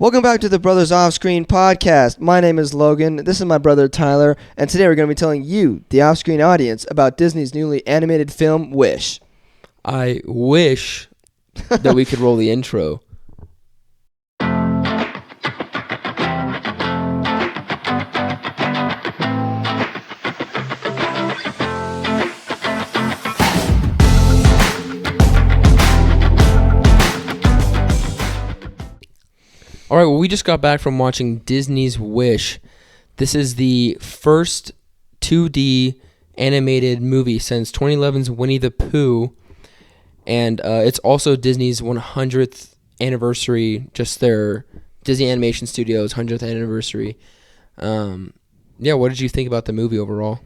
Welcome back to the Brothers Offscreen podcast. My name is Logan. This is my brother Tyler, and today we're going to be telling you, the Offscreen audience, about Disney's newly animated film Wish. I wish that we could roll the intro. All right, well, we just got back from watching Disney's Wish. This is the first 2D animated movie since 2011's Winnie the Pooh, and it's also Disney's 100th anniversary, just their Disney Animation Studios 100th anniversary. What did you think about the movie overall?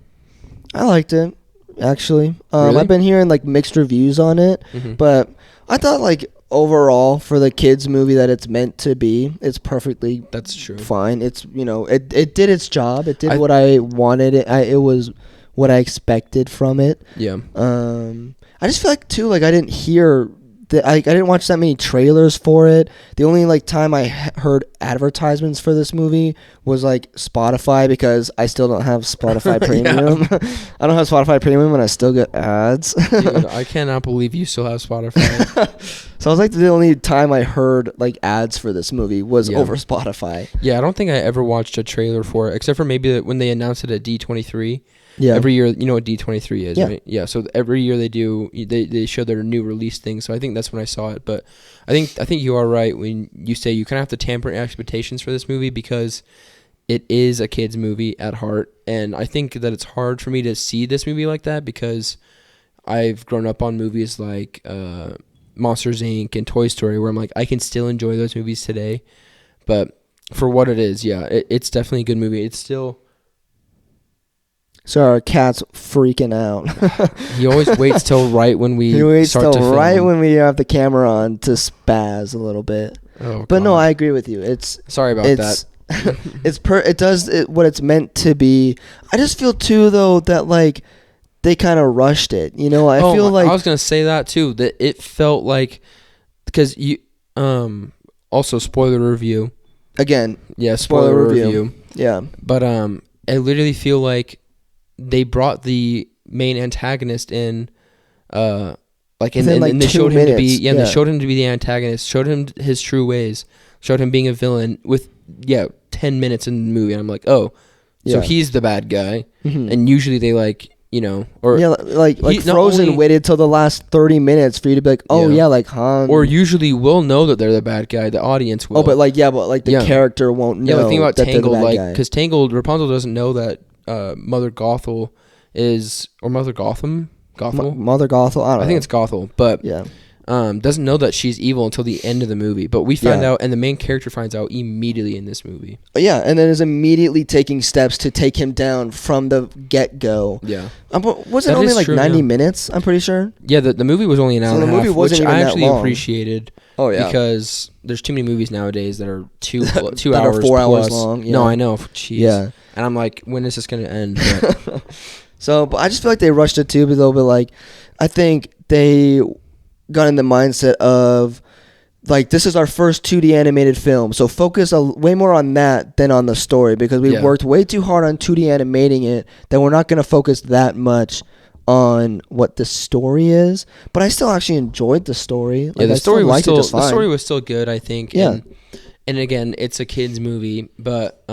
I liked it, actually. Really? I've been hearing mixed reviews on it, but I thought overall, for the kids movie that it's meant to be, it's perfectly That's true. fine. It's it did its job. It did what I wanted. It was what I expected from it. Yeah. I just feel too I didn't hear that. I didn't watch that many trailers for it. The only time I heard advertisements for this movie was Spotify, because I still don't have Spotify Premium. I don't have Spotify Premium and I still get ads. Dude, I cannot believe you still have Spotify. So I was the only time I heard ads for this movie was over Spotify. Yeah, I don't think I ever watched a trailer for it, except for maybe when they announced it at D23. Yeah. Every year, you know what D23 is, Yeah. right? Yeah. So every year they show their new release thing. So I think that's when I saw it. But I think you are right when you say you kind of have to temper expectations for this movie, because it is a kids movie at heart, and I think that it's hard for me to see this movie like that because I've grown up on movies like Monsters Inc. and Toy Story, where I can still enjoy those movies today. But for what it is, it's definitely a good movie. It's still. So our cat's freaking out. He always waits till right when we start to film. Right when we have the camera on to spaz a little bit. Oh, but God. no, I agree with you. Sorry about that. It does what it's meant to be. I just feel too though that they kind of rushed it. I feel I was gonna say that too. That it felt because you also spoiler review again. Yeah, spoiler review. Yeah, but I literally feel like they brought the main antagonist in, and they showed him to be they showed him to be the antagonist, showed him his true ways, showed him being a villain with 10 minutes in the movie, and I'm so he's the bad guy, and usually they Frozen waited till the last 30 minutes for you to be Han, or usually we'll know that they're the bad guy, the audience will. The character won't know. The thing about that Tangled, because Tangled, Rapunzel doesn't know that Mother Gothel is, or Mother Gotham, Mother Gothel. I think it's Gothel, but yeah. Doesn't know that she's evil until the end of the movie. But we find out, and the main character finds out immediately in this movie. Yeah, and then is immediately taking steps to take him down from the get-go. Yeah. Was it only 90 minutes, I'm pretty sure? Yeah, the movie was only an hour and a half, which I actually appreciated. Oh, yeah. Because there's too many movies nowadays that are 2 that hours are 4 hours plus. long. Yeah. No, I know. Jeez. Yeah. And I'm when is this going to end? But I just feel they rushed it too, but I think they got in the mindset of this is our first 2D animated film, so focus way more on that than on the story, because we worked way too hard on 2D animating it that we're not going to focus that much on what the story is. But I still actually enjoyed the story. The story was still good, I think. Yeah. And again, it's a kids movie, but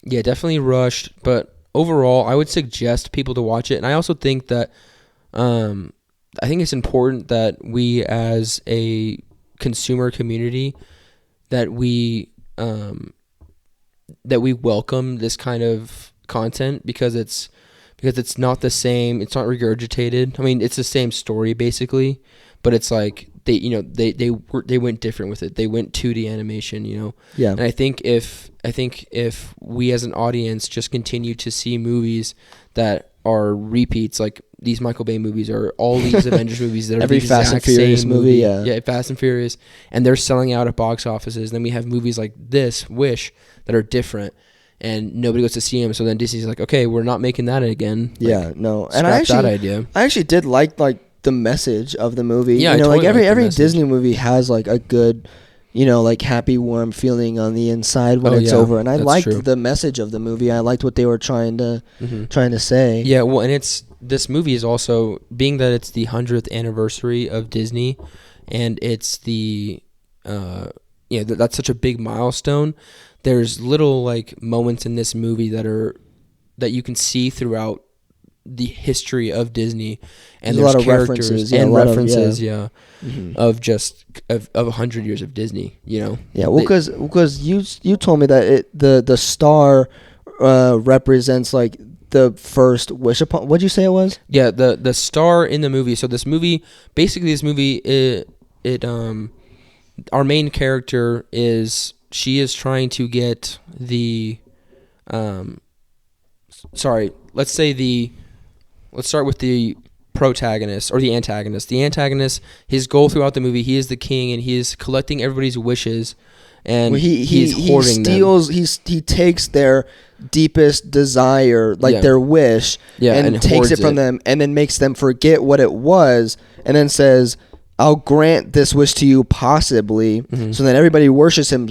definitely rushed. But overall, I would suggest people to watch it, and I also think that I think it's important that we, as a consumer community, that we welcome this kind of content, because it's not the same. It's not regurgitated. I mean, it's the same story basically, but it's they went different with it. They went 2D animation, Yeah. And I think if we as an audience just continue to see movies that are repeats, like these Michael Bay movies or all these Avengers movies that are every the Fast and Furious same movie, yeah, Fast and Furious, and they're selling out at box offices. Then we have movies like this, Wish, that are different, and nobody goes to see them. So then Disney's okay, we're not making that again. And I actually did like the message of the movie. Yeah, every message. Disney movie has a good like happy, warm feeling on the inside when it's over. And I liked the message of the movie. I liked what they were trying to say. Yeah, well, and this movie is also, being that it's the 100th anniversary of Disney, and it's the that's such a big milestone. There's little like moments in this movie that you can see throughout the history of Disney, and there's characters and references, of just of 100 years of Disney, Yeah, well, because you told me that the star represents like the first wish upon. What'd you say it was? Yeah, the star in the movie. So this movie, our main character she is trying to get the let's start with the protagonist or the antagonist. The antagonist, his goal throughout the movie, he is the king and he is collecting everybody's wishes, and he's hoarding them. He takes their deepest desire, like their wish, and takes it from them, and then makes them forget what it was, and then says, I'll grant this wish to you possibly. So then everybody worships him,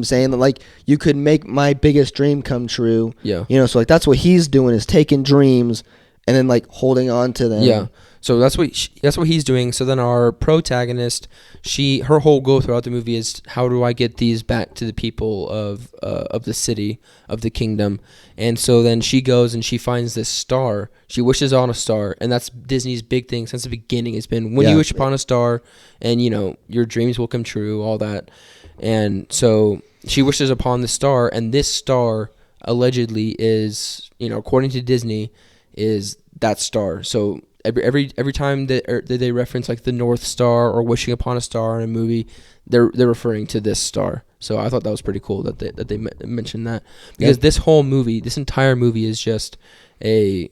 saying that like, you could make my biggest dream come true. So like that's what he's doing, is taking dreams and then like holding on to them. So that's what he's doing. So then our protagonist, her whole goal throughout the movie is, how do I get these back to the people of the city, of the kingdom? And so then she goes and she finds this star. She wishes on a star, and that's Disney's big thing since the beginning. It's been, when you wish upon a star, and your dreams will come true, all that. And so she wishes upon the star, and this star allegedly is, according to Disney, is that star. So every time that they reference like the North Star or wishing upon a star in a movie, they're referring to this star. So I thought that was pretty cool that they mentioned that, because this entire movie is just a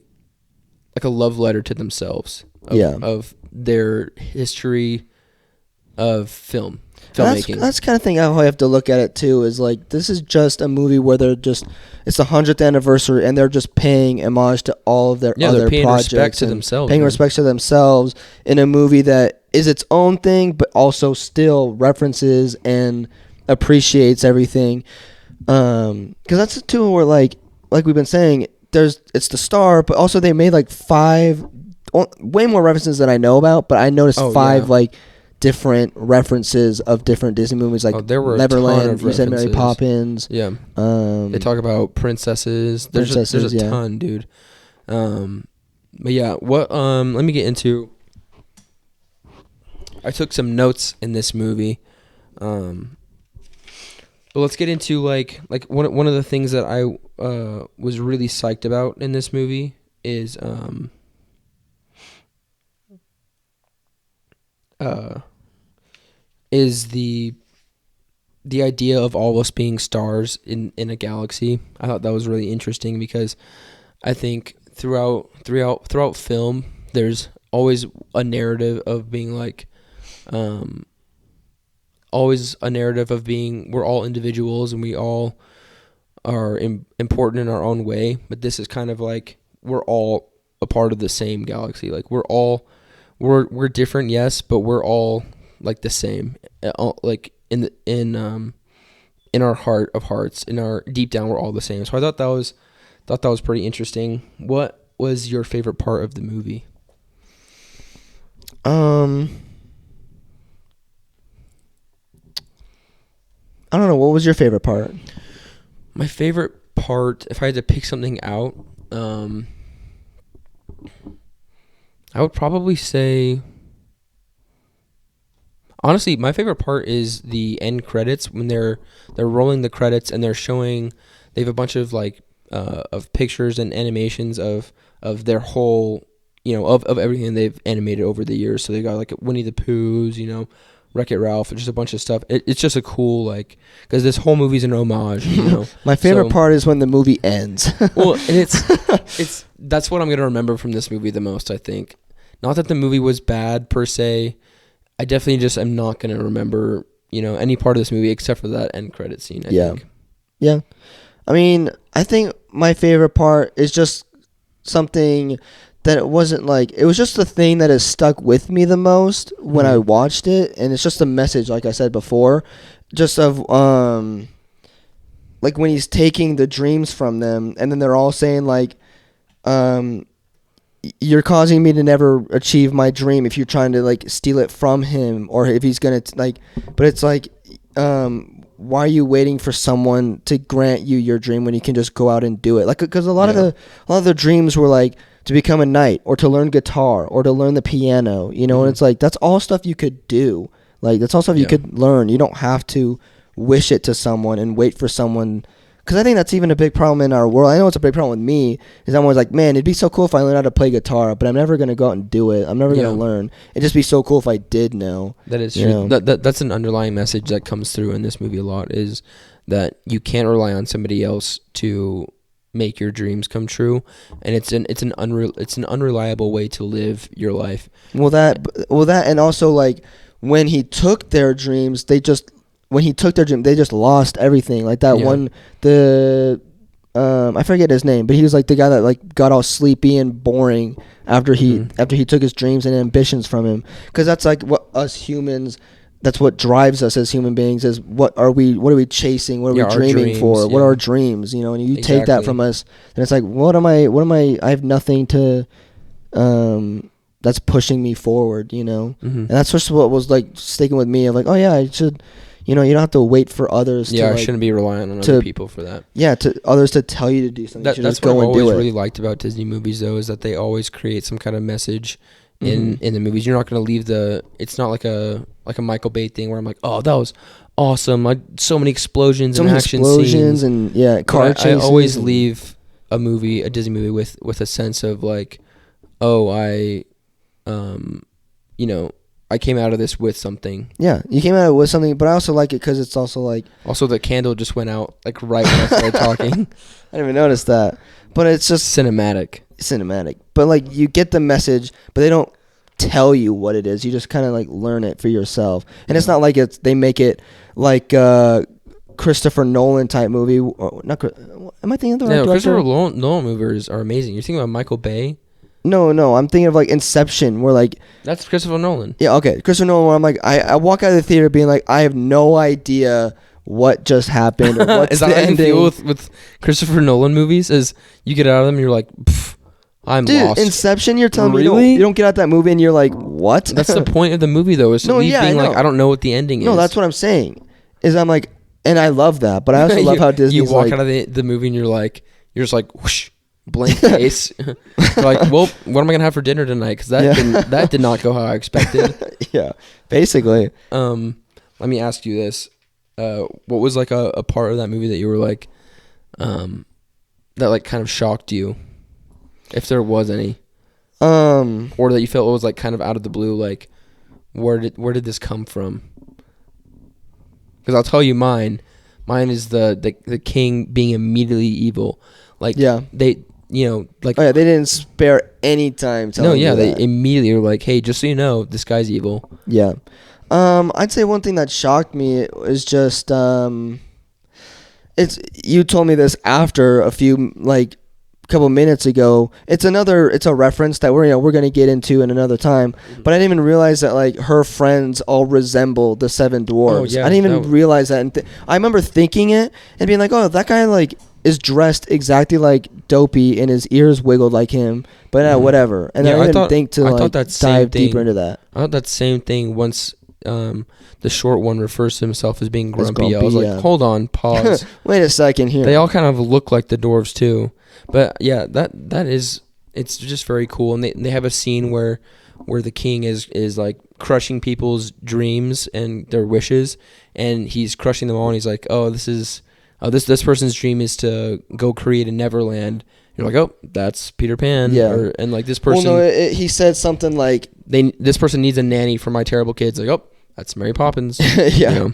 love letter to themselves of their history of filmmaking. That's kind of thing how I have to look at it too, is like, this is just a movie where it's the 100th anniversary and they're just paying homage to all of their other projects, respect to themselves, paying respect to themselves in a movie that is its own thing, but also still references and appreciates everything. Because that's too where like we've been saying, it's the star, but also they made like 5 way more references than I know about, but I noticed 5 like different references of different Disney movies, like there were Neverland, You Said Mary Poppins. Yeah. They talk about princesses. There's a ton, dude. But yeah, let me get into. I took some notes in this movie. But let's get into like one of the things that I was really psyched about in this movie is the idea of all of us being stars in a galaxy. I thought that was really interesting, because I think throughout film, there's always a narrative of being like, we're all individuals and we all are important in our own way. But this is kind of like, we're all a part of the same galaxy. Like we're different, yes, but we're all like the same. Like in our heart of hearts, in our deep down, we're all the same. So I thought that was pretty interesting. What was your favorite part of the movie? I don't know. What was your favorite part? My favorite part, if I had to pick something out, I would probably say, honestly, my favorite part is the end credits, when they're rolling the credits and they have a bunch of like of pictures and animations of their whole, of everything they've animated over the years. So they got like Winnie the Pooh's, Wreck-It Ralph, just a bunch of stuff. It's just a cool, like, because this whole movie's an homage, My favorite part is when the movie ends. Well, and that's what I'm gonna remember from this movie the most, I think. Not that the movie was bad per se. I definitely just am not gonna remember, any part of this movie except for that end credit scene. I think. Yeah. I mean, I think my favorite part is just something that it wasn't like, it was just the thing that has stuck with me the most when I watched it, and it's just a message, like I said before, just of like when he's taking the dreams from them, and then they're all saying like, you're causing me to never achieve my dream if you're trying to like steal it from him, or if he's gonna like, but it's like, why are you waiting for someone to grant you your dream when you can just go out and do it? Like, because a lot of the dreams were like to become a knight, or to learn guitar, or to learn the piano, you know. And it's like, that's all stuff you could do. Like, that's all stuff you could learn. You don't have to wish it to someone and wait for someone. Because I think that's even a big problem in our world. I know it's a big problem with me. Is I'm always like, man, it'd be so cool if I learned how to play guitar, but I'm never gonna go out and do it. I'm never gonna learn. It'd just be so cool if I did know. That is true. That's an underlying message that comes through in this movie a lot, is that you can't rely on somebody else to make your dreams come true, and it's an unreliable way to live your life. Well, that, and also like when he took their dreams, they just lost everything. Like that one, I forget his name, but he was like the guy that like got all sleepy and boring after he took his dreams and ambitions from him. Because that's like what us humans, that's what drives us as human beings, is what are we chasing, what are we dreaming for, what are our dreams, you know. And you take that from us, and it's like, what am I have nothing to that's pushing me forward, you know. And that's just what was like sticking with me, of like, oh yeah, I should, you know, you don't have to wait for others. Yeah, to, I like, shouldn't be relying on other people for that. Yeah, to others to tell you to do something. That's what I've always really liked about Disney movies, though, is that they always create some kind of message in the movies. You're not going to leave it's not like a Michael Bay thing where I'm like, oh, that was awesome. So many explosions and action scenes. And car chases. I always leave a Disney movie with a sense of like, oh, I came out of this with something. Yeah, you came out with something, but I also like it because it's also like... Also, the candle just went out like right when I started talking. I didn't even notice that. But it's just... Cinematic. But like, you get the message, but they don't tell you what it is. You just kind of like learn it for yourself. And it's not like they make it like Christopher Nolan type movie. Or not, am I thinking of the right director? Christopher Nolan movies are amazing. You're thinking about Michael Bay? No, I'm thinking of like Inception, where like... That's Christopher Nolan. Yeah, okay. Christopher Nolan, where I'm like, I walk out of the theater being like, I have no idea what just happened, or what's is that the ending. Is that with Christopher Nolan movies? Is you get out of them and you're like, I'm lost. Inception, you're telling me you don't get out that movie and you're like, what? That's the point of the movie, though, is being like, I don't know what the ending is. No, that's what I'm saying. Is I'm like, and I love that, but I also love how Disney's like... You walk out of the movie and you're just like, whoosh. Blank face. Like, well, what am I gonna have for dinner tonight? Because that did not go how I expected. Yeah, basically. Let me ask you this: what was like a part of that movie that you were like, that like kind of shocked you, if there was any, or that you felt was like kind of out of the blue? Like, where did this come from? Because I'll tell you mine. Mine is the king being immediately evil. Like, they. You know, like... Oh, yeah, they didn't spare any time telling you that. They immediately were like, hey, just so you know, this guy's evil. Yeah. I'd say one thing that shocked me is just... You told me this after a couple minutes ago. It's a reference that we're going to get into in another time. But I didn't even realize that like her friends all resemble the seven dwarves. Oh, yeah, I didn't even realize that. And I remember thinking it and being like, oh, that guy like is dressed exactly like Dopey and his ears wiggled like him. But whatever. And I didn't think to like dive deeper into that. I thought that same thing once the short one refers to himself as being grumpy. I was like, hold on, pause. Wait a second here. They all kind of look like the dwarves too. But yeah, that is, it's just very cool. And they have a scene where the king is like crushing people's dreams and their wishes, and he's crushing them all, and he's like, oh, this person's dream is to go create a Neverland. You're like, oh, that's Peter Pan. Yeah. And like this person... Well, no, he said something like... This person needs a nanny for my terrible kids. Like, oh, that's Mary Poppins. Yeah. You know?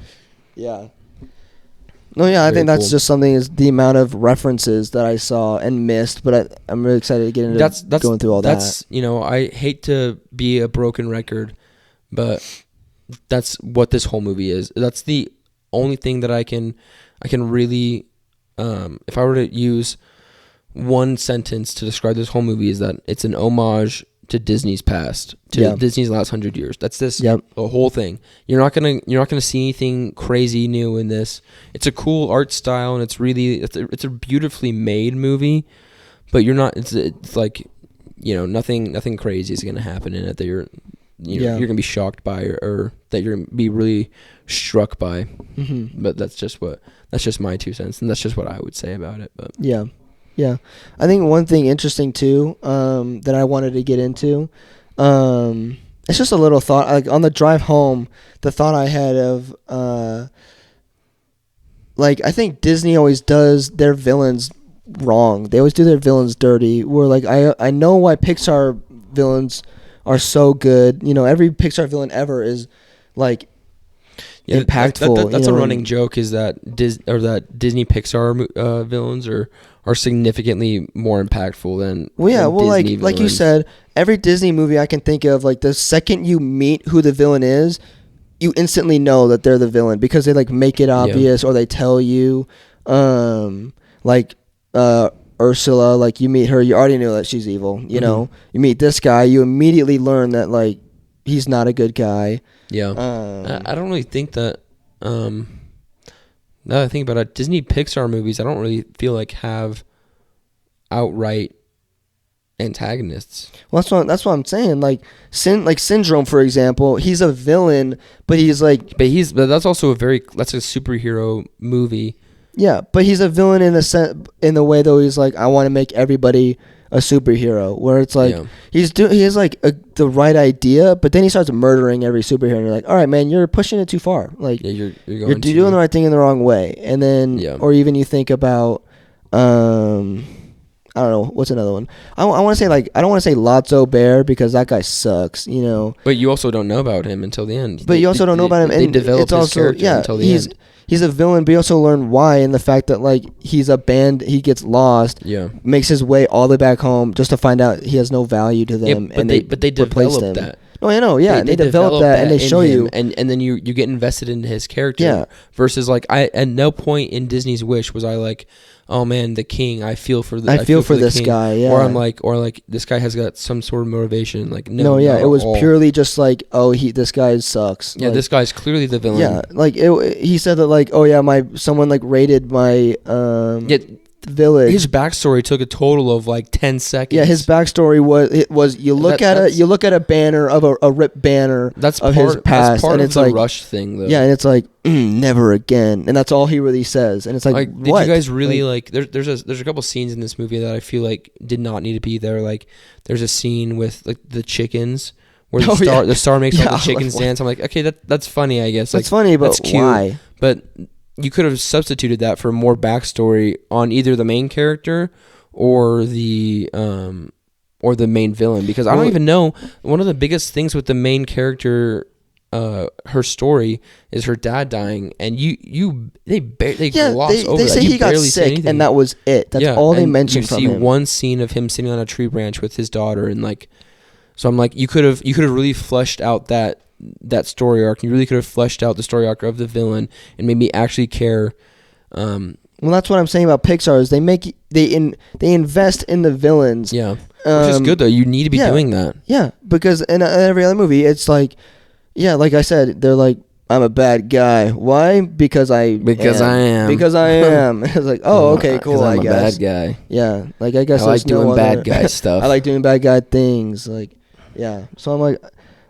Yeah. No, yeah, I think that's just something, is the amount of references that I saw and missed, but I'm really excited to get into going through all that. You know, I hate to be a broken record, but that's what this whole movie is. That's the only thing that I can really, if I were to use one sentence to describe this whole movie is that it's an homage to Disney's past, to Disney's last 100 years. That's this the whole thing. You're not gonna see anything crazy new in this. It's a cool art style, and it's a beautifully made movie, but you're not. It's like, nothing crazy is gonna happen in it that you're gonna be shocked by or that you're gonna be really struck by. Mm-hmm. But that's just my 2 cents, and that's just what I would say about it. But yeah, I think one thing interesting too, that I wanted to get into, it's just a little thought. Like on the drive home, the thought I had of, like, I think Disney always does their villains wrong. They always do their villains dirty. Where like I know why Pixar villains are so good. Every Pixar villain ever is like impactful. That's a running joke, is that Disney Pixar villains are significantly more impactful than Disney like you said, every Disney movie I can think of, like the second you meet who the villain is, you instantly know that they're the villain because they like make it obvious or they tell you. Like Ursula, like you meet her, you already know that she's evil. You meet this guy, you immediately learn that like he's not a good guy. I don't really think that. Now that I think about it, Disney Pixar movies, I don't really feel like have outright antagonists. Well, that's what I'm saying. Like Syndrome, for example, he's a villain, but he's like, but that's also that's a superhero movie. Yeah, but he's a villain in the way though he's like, I want to make everybody a superhero, where it's like he has like the right idea, but then he starts murdering every superhero, and you're like, all right, man, you're pushing it too far. Like you're doing the right thing in the wrong way. And then or even you think about I don't know, what's another one? I want to say, like, I don't want to say Lotso Bear because that guy sucks, But you also don't know about him until the end. But you also don't know about him, and they develop his character until the end. He's a villain, but you also learn why, and the fact that like he gets lost, makes his way all the way back home just to find out he has no value to them, but they develop that. Oh, I know, yeah, they develop that and they show you, and then you get invested into his character. Versus like at no point in Disney's Wish was I like, oh man, the king, I feel for this king. Guy, yeah. Or I'm like, this guy has got some sort of motivation. Like it was purely just like, this guy sucks. Yeah, like, this guy's clearly the villain. Yeah, like he said that like, oh yeah, someone like raided my village. His backstory took a total of like 10 seconds. Yeah, his backstory was you look at a banner of a ripped banner of his past, part and of it's the like Rush thing though. Yeah, and it's like never again, and that's all he really says, and it's like did you guys really like? There's a couple scenes in this movie that I feel like did not need to be there. Like there's a scene with like the chickens where the star makes all the chickens dance. I'm like, okay, that's funny, I guess. That's funny, but that's cute, why? But you could have substituted that for more backstory on either the main character or the main villain, because I don't even know. One of the biggest things with the main character, her story, is her dad dying, and they gloss over that. They say he got sick, and that was it. That's all they mentioned from him. You see one scene of him sitting on a tree branch with his daughter, and like, so I'm like, you could have really fleshed out that story arc. You really could have fleshed out the story arc of the villain and made me actually care. Well, that's what I'm saying about Pixar is they invest in the villains. Yeah, which is good though. You need to be doing that. Yeah, because in every other movie, it's like, like I said, they're like, I'm a bad guy. Why? Because I am. Because I am. It's like, oh, okay, cool. I'm a bad guy. Yeah, like I guess I like doing bad guy stuff. I like doing bad guy things. Like, yeah. So I'm like,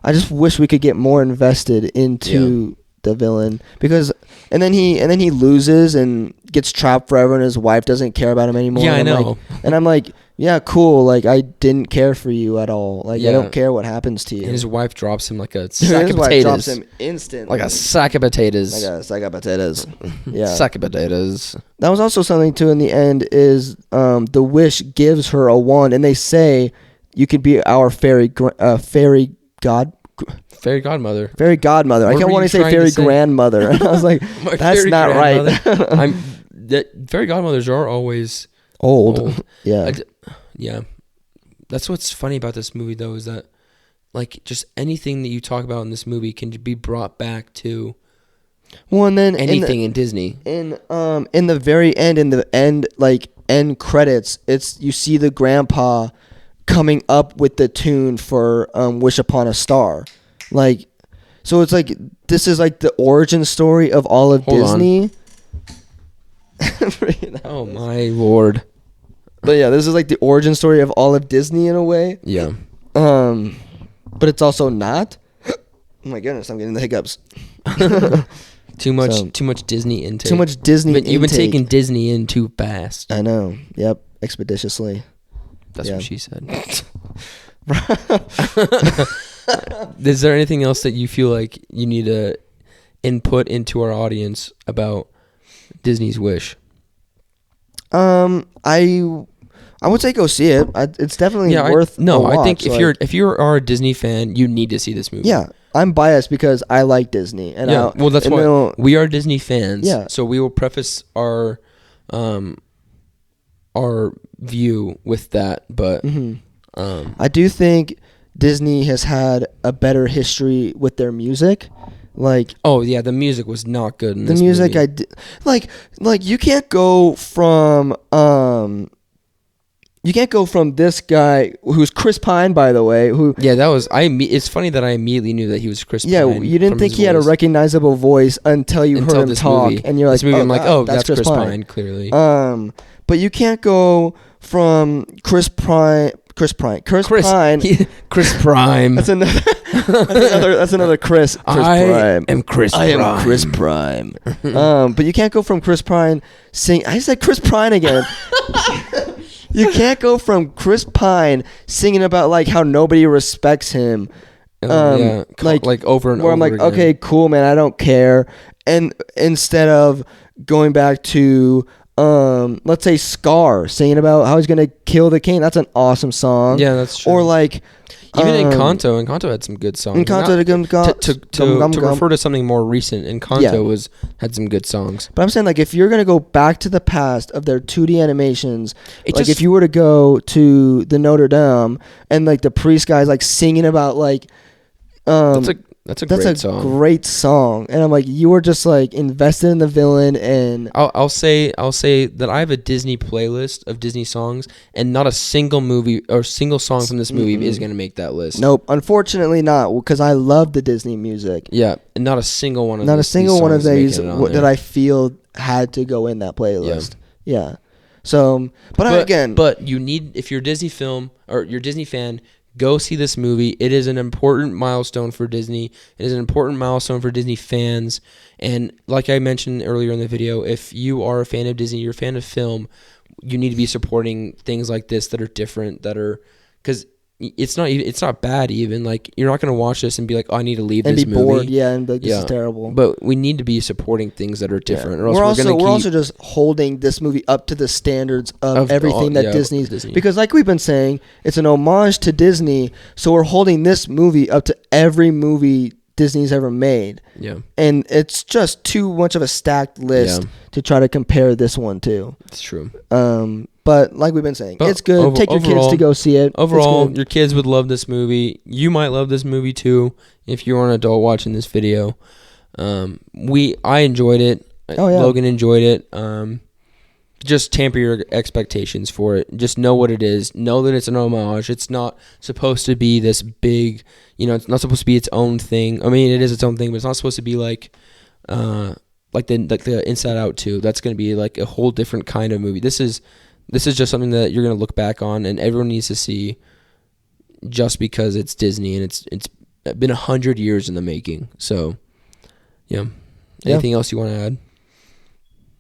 I just wish we could get more invested into the villain, because and then he loses and gets trapped forever, and his wife doesn't care about him anymore. Yeah, I know. And I'm like, yeah, cool. Like I didn't care for you at all. Like I don't care what happens to you. And his wife drops him like a sack of potatoes. His wife drops him instantly. Like a sack of potatoes. Like a sack of potatoes. Yeah. Sack of potatoes. That was also something too. In the end, is the wish gives her a wand, and they say you could be our fairy godmother. Fairy godmother. I can't want to say fairy grandmother. I was like, that's not right. Fairy godmothers are always old. Yeah. Yeah. That's what's funny about this movie, though, is that like just anything that you talk about in this movie can be brought back to Well, and then anything in Disney. in the very end, like end credits, you see the grandpa coming up with the tune for "Wish Upon a Star," like, so it's like this is like the origin story of all of Disney. Oh my lord! But yeah, this is like the origin story of all of Disney in a way. Yeah. But it's also not. Oh my goodness, I'm getting the hiccups. Too much Disney intake. Too much Disney But you've been intake. taking Disney in too fast. I know. Yep. Expeditiously. That's Yeah. what she said. Is there anything else that you feel like you need to input into our audience about Disney's Wish? I would say go see it. It's definitely worth. I think if you are a Disney fan, you need to see this movie. Yeah, I'm biased because I like Disney, and that's why we are Disney fans. Yeah. So we will preface our view with that, but I do think Disney has had a better history with their music. Like, oh yeah, the music was not good in the this music movie. like you can't go from this guy who's Chris Pine, by the way, who that was it's funny that I immediately knew that he was Chris Pine. You didn't think he had a recognizable voice until you heard him talk, movie. and you're like, I'm like, that's Chris Pine, clearly. But you can't go from Chris Prime. Chris Prime. Chris Prime. That's another Chris. I am Chris Prime. But you can't go from Chris Pine sing. I said Chris Pine again. You can't go from Chris Pine singing about like how nobody respects him. Like over and where over I'm like, again. okay, cool, man, I don't care. And instead of going back to let's say Scar singing about how he's gonna kill the king, that's an awesome song. Yeah, that's true. Or like even Encanto had some good songs. To refer to something more recent, Encanto had some good songs. But I'm saying, like, if you're gonna go back to the past of their 2D animations, if you were to go to the Notre Dame and like the priest guy's like singing about like that's a great song, and I'm like, you were just like invested in the villain, and I'll say that I have a Disney playlist of Disney songs, and not a single movie or single song from this movie is gonna make that list. Nope, unfortunately not, because I love the Disney music. Yeah, and not a single one of these that I feel had to go in that playlist. Yeah. So, but you need, if you're a Disney film or you're a Disney fan, go see this movie. It is an important milestone for Disney. It is an important milestone for Disney fans. And like I mentioned earlier in the video, if you are a fan of Disney, you're a fan of film, you need to be supporting things like this that are different, because it's not bad even. Like, you're not going to watch this and be like, oh, I need to leave this movie. And be bored, and be like, this is terrible. But we need to be supporting things that are different. Or else we're also just holding this movie up to the standards of everything that Disney's. Because like we've been saying, it's an homage to Disney, so we're holding this movie up to every movie Disney's ever made. Yeah. And it's just too much of a stacked list to try to compare this one to. It's true. But like we've been saying, it's good. Take your kids to go see it. Overall, your kids would love this movie. You might love this movie too if you're an adult watching this video. I enjoyed it. Oh, yeah. Logan enjoyed it. Just temper your expectations for it. Just know what it is. Know that it's an homage. It's not supposed to be this big, it's not supposed to be its own thing. I mean, it is its own thing, but it's not supposed to be like the Inside Out 2. That's going to be like a whole different kind of movie. This is just something that you're going to look back on and everyone needs to see, just because it's Disney and it's been 100 years in the making. So, yeah. Anything else you want to add?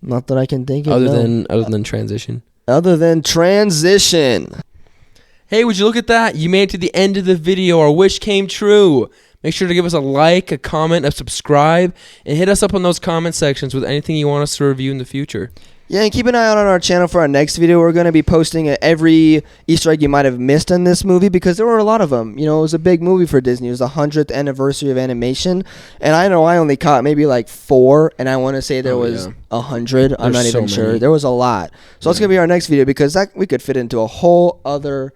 Not that I can think of. Other than transition. Other than transition. Hey, would you look at that? You made it to the end of the video. Our wish came true. Make sure to give us a like, a comment, a subscribe, and hit us up on those comment sections with anything you want us to review in the future. Yeah, and keep an eye out on our channel for our next video. We're going to be posting every Easter egg you might have missed in this movie, because there were a lot of them. It was a big movie for Disney. It was the 100th anniversary of animation. And I know I only caught maybe like 4, and I want to say there was 100. I'm not even sure. There was a lot. So that's going to be our next video, because we could fit into a whole other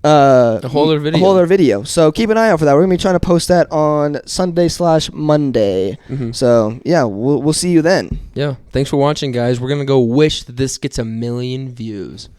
A whole other video. A whole other video. So keep an eye out for that. We're gonna be trying to post that on Sunday/Monday. Mm-hmm. So yeah, we'll see you then. Yeah. Thanks for watching, guys. We're gonna go wish that this gets 1 million views.